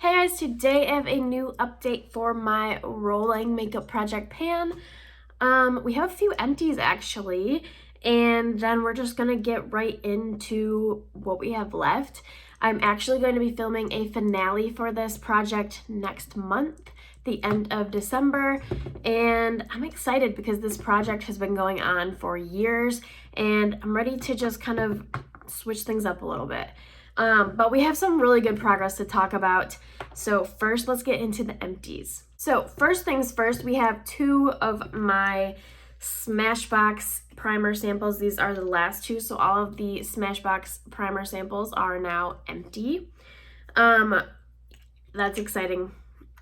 Hey guys, today I have a new update for my rolling makeup project pan. We have a few empties actually, and then we're just gonna get right into what we have left. I'm actually going to be filming a finale for this project next month, the end of December, and I'm excited because this project has been going on for years, and I'm ready to just kind of switch things up a little bit. But we have some really good progress to talk about. So first, let's get into the empties. So first things first, we have two of my Smashbox primer samples. These are the last two, so all of the Smashbox primer samples are now empty. That's exciting.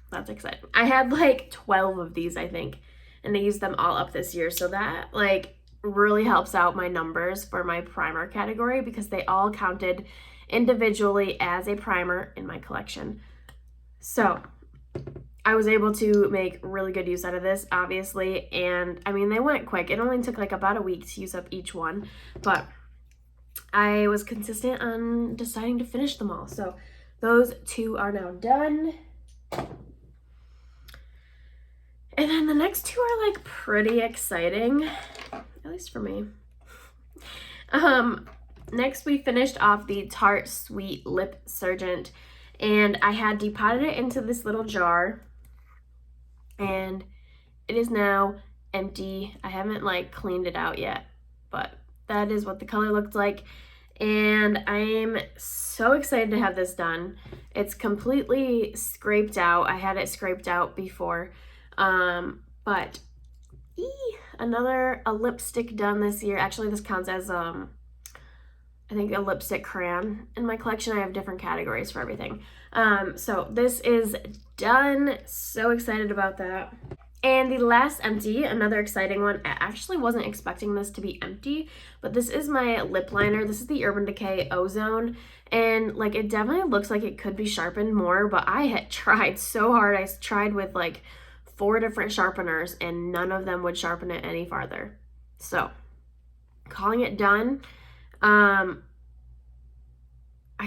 That's exciting. I had like 12 of these, I think, and I used them all up this year. So that like really helps out my numbers for my primer category because they all counted individually as a primer in my collection. So I was able to make really good use out of this, obviously, and I mean, they went quick. It only took like about a week to use up each one, but I was consistent on deciding to finish them all. So those two are now done. And then the next two are like pretty exciting, at least for me. Next, we finished off the Tarte Sweet Lip Surgent, and I had depotted it into this little jar, and it is now empty. I haven't like cleaned it out yet, but that is what the color looked like, and I'm so excited to have this done. It's completely scraped out. I had it scraped out before, but a lipstick done this year. Actually, this counts as I think a lipstick crayon. In my collection, I have different categories for everything. So this is done. So excited about that. And the last empty, another exciting one. I actually wasn't expecting this to be empty, but this is my lip liner. This is the Urban Decay Ozone. And like, it definitely looks like it could be sharpened more, but I had tried so hard. I tried with like 4 different sharpeners and none of them would sharpen it any farther. So calling it done. I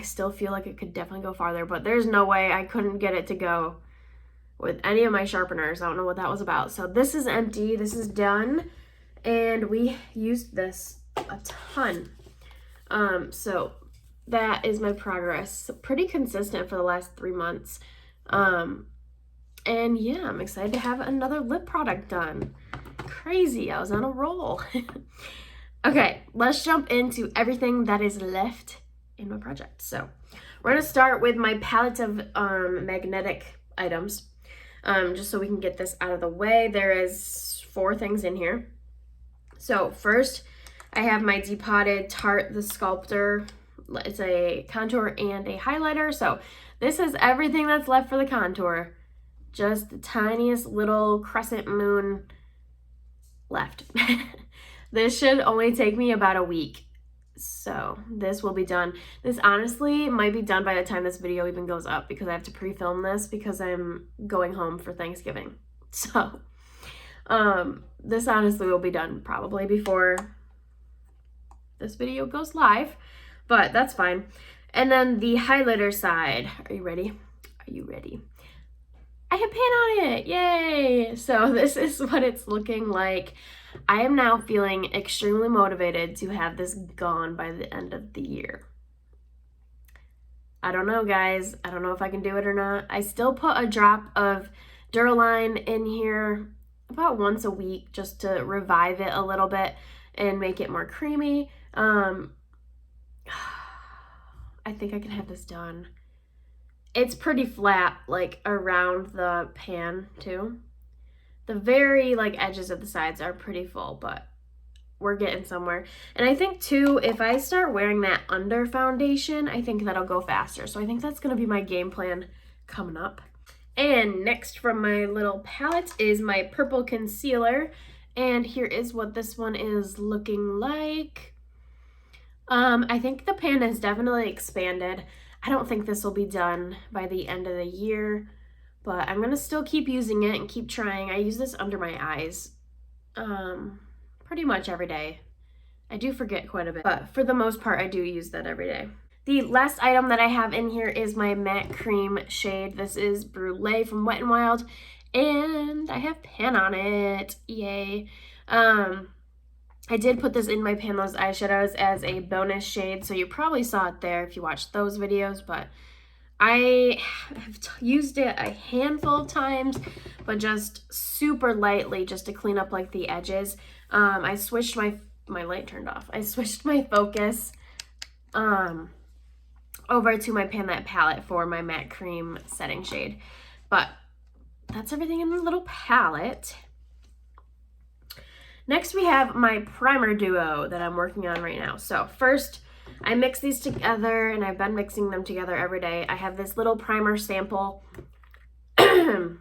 still feel like it could definitely go farther, but there's no way I couldn't get it to go with any of my sharpeners. I don't know what that was about. So this is empty. This is done. And we used this a ton. So that is my progress. Pretty consistent for the last 3 months. And yeah, I'm excited to have another lip product done. Crazy. I was on a roll. Okay, let's jump into everything that is left in my project. So we're going to start with my palette of magnetic items, just so we can get this out of the way. There is 4 things in here. So first, I have my depotted Tarte the Sculptor. It's a contour and a highlighter. So this is everything that's left for the contour. Just the tiniest little crescent moon left. This should only take me about a week. So this will be done. This honestly might be done by the time this video even goes up because I have to pre-film this because I'm going home for Thanksgiving. So this honestly will be done probably before this video goes live, but that's fine. And then the highlighter side. Are you ready? Are you ready? I have paint on it. Yay! So this is what it's looking like. I am now feeling extremely motivated to have this gone by the end of the year. I don't know, guys. I don't know if I can do it or not. I still put a drop of Duraline in here about once a week just to revive it a little bit and make it more creamy. I think I can have this done. It's pretty flat, like around the pan too. The very like edges of the sides are pretty full, but we're getting somewhere. And I think too, if I start wearing that under foundation, I think that'll go faster. So I think that's gonna be my game plan coming up. And next from my little palette is my purple concealer. And here is what this one is looking like. I think the pan has definitely expanded. I don't think this will be done by the end of the year, but I'm gonna still keep using it and keep trying. I use this under my eyes pretty much every day. I do forget quite a bit, but for the most part, I do use that every day. The last item that I have in here is my matte cream shade. This is Brulee from Wet n Wild, and I have pan on it. Yay. I did put this in my Panless eyeshadows as a bonus shade, so you probably saw it there if you watched those videos, but I have used it a handful of times, but just super lightly just to clean up like the edges. I switched my light turned off. I switched my focus over to my Pan That palette for my matte cream setting shade. But that's everything in the little palette. Next we have my primer duo that I'm working on right now. So first, I mix these together, and I've been mixing them together every day. I have this little primer sample. I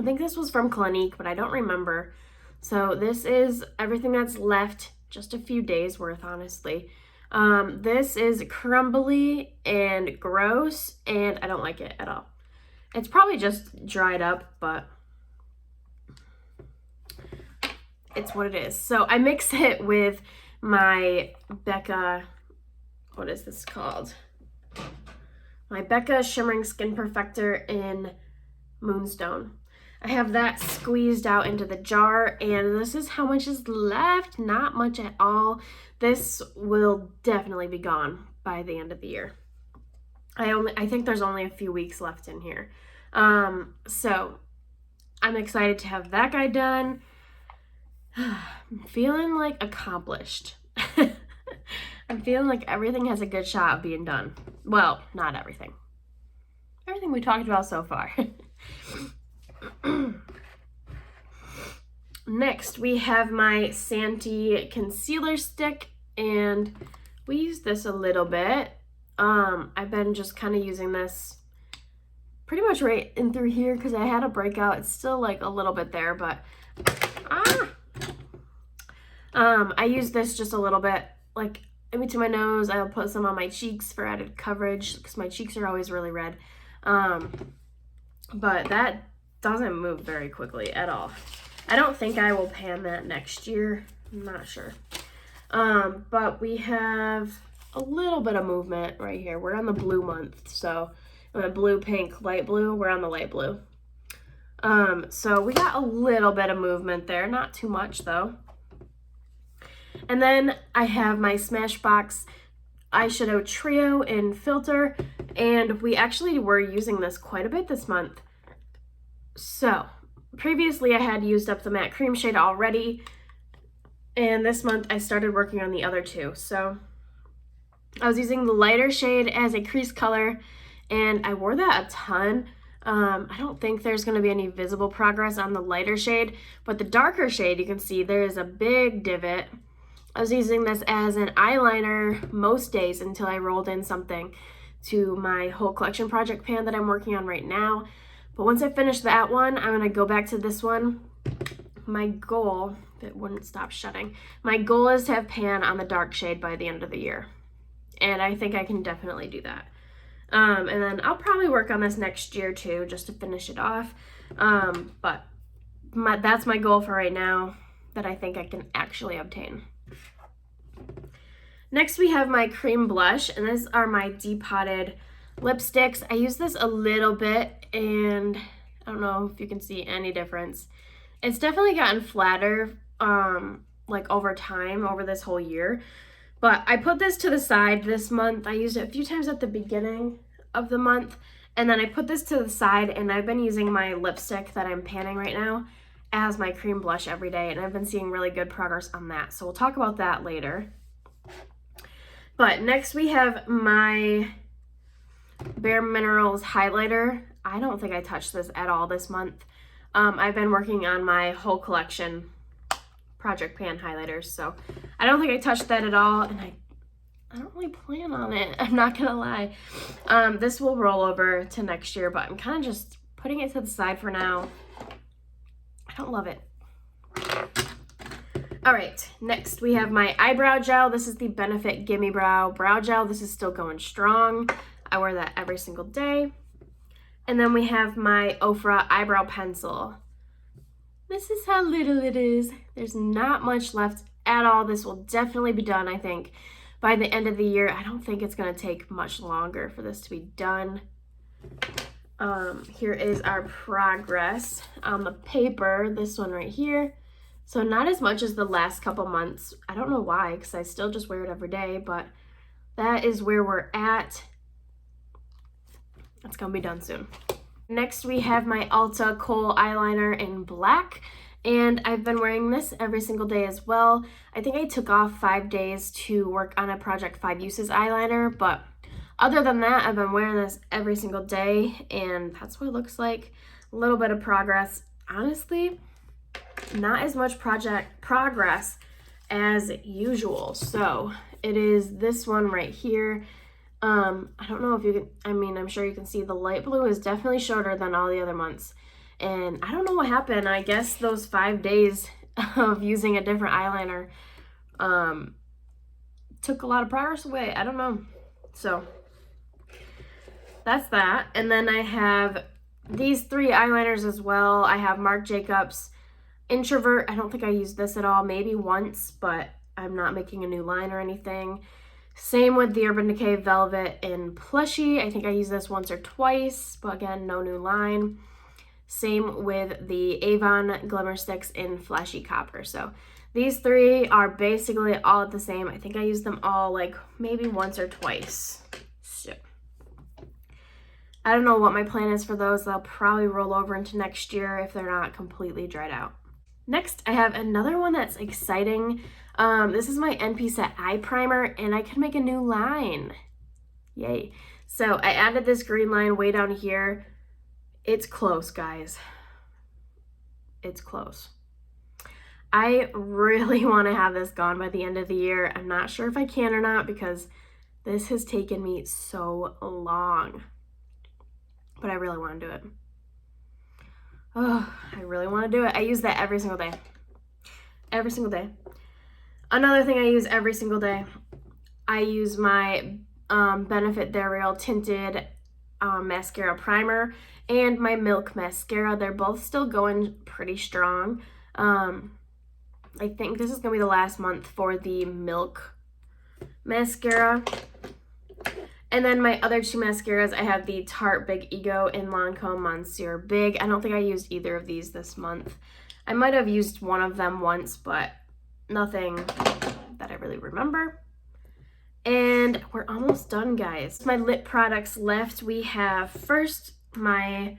think this was from Clinique, but I don't remember. So this is everything that's left, just a few days worth, honestly. This is crumbly and gross, and I don't like it at all. It's probably just dried up, but it's what it is. So I mix it with my Becca, what is this called? My Becca Shimmering Skin Perfector in Moonstone. I have that squeezed out into the jar, and this is how much is left. Not much at all. This will definitely be gone by the end of the year. I think there's only a few weeks left in here. So I'm excited to have that guy done. I'm feeling like accomplished. I'm feeling like everything has a good shot of being done. Well, not everything. Everything we talked about so far. Next, we have my Santi concealer stick, and we use this a little bit. I've been just kind of using this pretty much right in through here because I had a breakout. It's still like a little bit there, but I use this just a little bit, like in between my nose. I'll put some on my cheeks for added coverage because my cheeks are always really red. But that doesn't move very quickly at all. I don't think I will pan that next year. I'm not sure. But we have a little bit of movement right here. We're on the blue month, so blue, pink, light blue. We're on the light blue. So we got a little bit of movement there, not too much though. And then I have my Smashbox eyeshadow trio in filter, and we actually were using this quite a bit this month. So previously I had used up the matte cream shade already, and this month I started working on the other two. So I was using the lighter shade as a crease color, and I wore that a ton. I don't think there's going to be any visible progress on the lighter shade, but the darker shade, you can see there is a big divot. I was using this as an eyeliner most days until I rolled in something to my whole collection project pan that I'm working on right now. But once I finish that one, I'm going to go back to this one. My goal, if it wouldn't stop shutting, my goal is to have pan on the dark shade by the end of the year. And I think I can definitely do that. And then I'll probably work on this next year too, just to finish it off. But that's my goal for right now that I think I can actually obtain. Next we have my cream blush, and these are my Depotted lipsticks. I use this a little bit, and I don't know if you can see any difference. It's definitely gotten flatter like over time, over this whole year. But I put this to the side this month. I used it a few times at the beginning of the month, and then I put this to the side, and I've been using my lipstick that I'm panning right now as my cream blush every day, and I've been seeing really good progress on that. So we'll talk about that later. But next we have my Bare Minerals highlighter. I don't think I touched this at all this month. I've been working on my whole collection project pan highlighters, so I don't think I touched that at all, and I don't really plan on it. I'm not gonna lie. This will roll over to next year, but I'm kind of just putting it to the side for now. I don't love it. All right, next we have my eyebrow gel. This is the Benefit Gimme Brow Brow Gel. This is still going strong. I wear that every single day. And then we have my Ofra eyebrow pencil. This is how little it is. There's not much left at all. This will definitely be done, I think, by the end of the year. I don't think it's going to take much longer for this to be done. Here is our progress on the paper, this one right here. So not as much as the last couple months. I don't know why, because I still just wear it every day, but that is where we're at. It's gonna be done soon. Next we have my Ulta Kohl eyeliner in black, and I've been wearing this every single day as well. I think I took off 5 days to work on a Project 5 Uses eyeliner, but other than that, I've been wearing this every single day, and that's what it looks like. A little bit of progress. Honestly, not as much progress as usual. So it is this one right here. I don't know if you can, I mean, I'm sure you can see the light blue is definitely shorter than all the other months. And I don't know what happened. I guess those 5 days of using a different eyeliner took a lot of progress away. I don't know. So that's that. And then I have these 3 eyeliners as well. I have Marc Jacobs Introvert. I don't think I used this at all, maybe once, but I'm not making a new line or anything. Same with the Urban Decay Velvet in Plushy. I think I used this once or twice, but again, no new line. Same with the Avon Glimmer Sticks in Flashy Copper. So these 3 are basically all the same. I think I used them all like maybe once or twice. So I don't know what my plan is for those. They'll probably roll over into next year if they're not completely dried out. Next, I have another one that's exciting. This is my NP Set Eye Primer, and I can make a new line. Yay. So I added this green line way down here. It's close, guys. It's close. I really want to have this gone by the end of the year. I'm not sure if I can or not because this has taken me so long. But I really want to do it. Oh, I really want to do it. I use that every single day. Every single day. Another thing I use every single day, I use my Benefit They're Real Tinted Mascara Primer and my Milk Mascara. They're both still going pretty strong. I think this is going to be the last month for the Milk Mascara. And then my other 2 mascaras, I have the Tarte Big Ego in Lancome Monsieur Big. I don't think I used either of these this month. I might have used one of them once, but nothing that I really remember. And we're almost done, guys. My lip products left. We have first my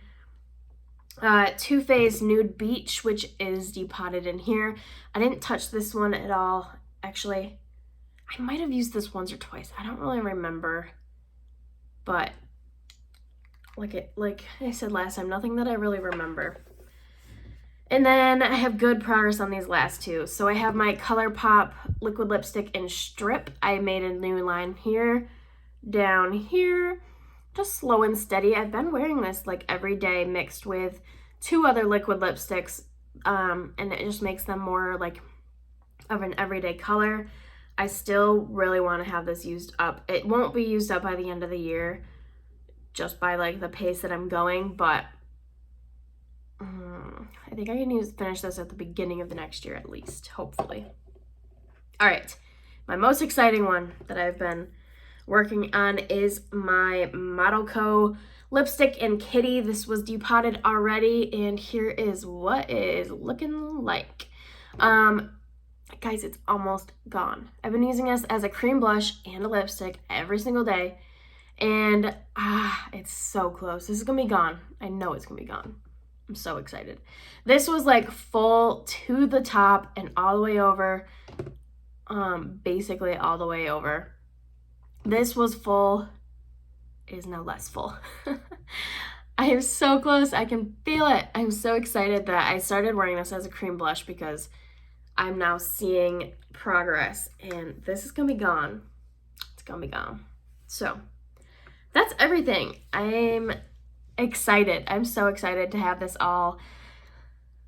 Too Faced Nude Beach, which is depotted in here. I didn't touch this one at all. Actually, I might have used this once or twice. I don't really remember. But like I said last time, nothing that I really remember. And then I have good progress on these last 2. So I have my ColourPop liquid lipstick in Strip. I made a new line here, down here, just slow and steady. I've been wearing this like every day mixed with 2 other liquid lipsticks, and it just makes them more like of an everyday color. I still really want to have this used up. It won't be used up by the end of the year, just by like the pace that I'm going, but I think I can finish this at the beginning of the next year at least, hopefully. All right, my most exciting one that I've been working on is my Model Co. lipstick in Kitty. This was depotted already, and here is what it is looking like. Guys, it's almost gone. I've been using this as a cream blush and a lipstick every single day, and it's so close. This is gonna be gone. I know it's gonna be gone. I'm so excited. This was like full to the top and all the way over, basically all the way over. This was full. It is now less full. I am so close. I can feel it. I'm so excited that I started wearing this as a cream blush because I'm now seeing progress, and this is gonna be gone. It's gonna be gone. So that's everything. I'm excited. I'm so excited to have this all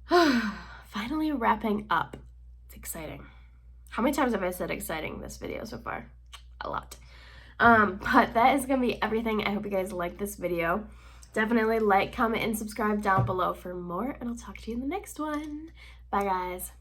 finally wrapping up. It's exciting. How many times have I said exciting this video so far? A lot. But that is gonna be everything. I hope you guys like this video. Definitely like, comment, and subscribe down below for more, and I'll talk to you in the next one. Bye, guys.